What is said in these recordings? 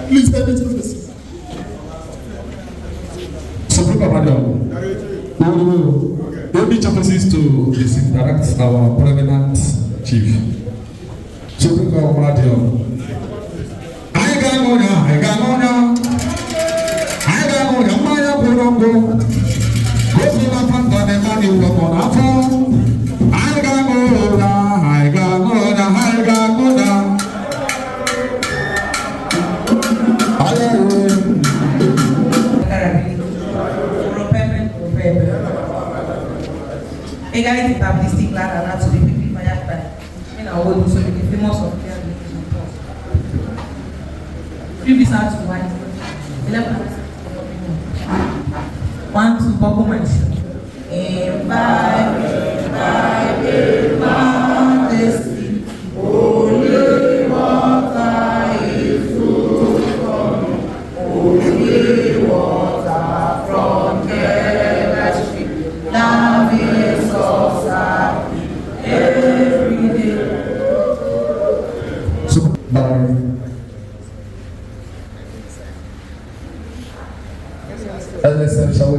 Please let me do this. Supreme Madam, we will be chaplains to disinterrupt our prominent chief. Supreme Madam, I got Maya Purongo, Gosula Panta de Mani Waponafo, I got Égalité baptistique là, là, sur les pays mayas, mais en haut, nous sommes les fameux sorties de l'église. Plus bizarre, tu vois. Et là, 1, 2, beaucoup moins. Majesty, holy water is to come, holy water from the street, now is so sad every day. Essential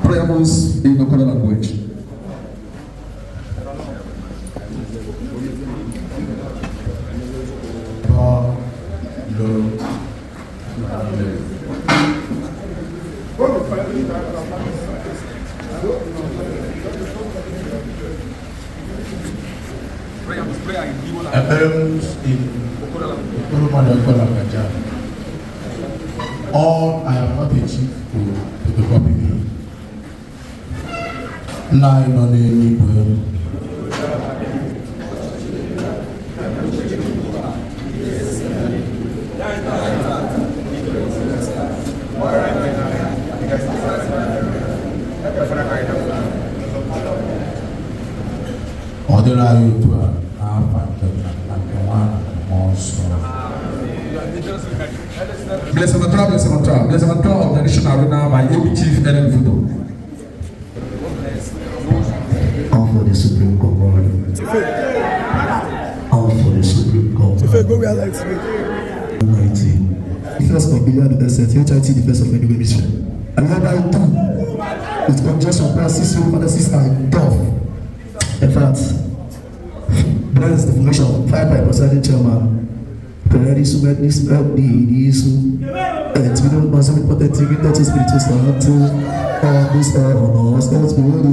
prayers in the local language. All I have not achieved to the copy me. Nine on any poem. Other you to Bless the trial of the nation arena by AB Chief Ellen Fudo. All for the Supreme Court. All for the Supreme Court. Almighty. Defense of Billion Innocent, HIT defense of any ministry. And what I do with congestion, crisis, fantasies are tough. In fact, bless the formation fired by presiding chairman. Pray this help the issue. And we don't know some important thing that is spiritual start to all this on us. Let's go to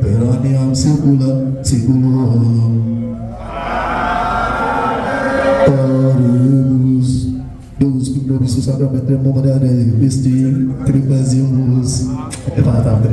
Peraniam Sikula. Those people who are going to be more than 3 years. If I have to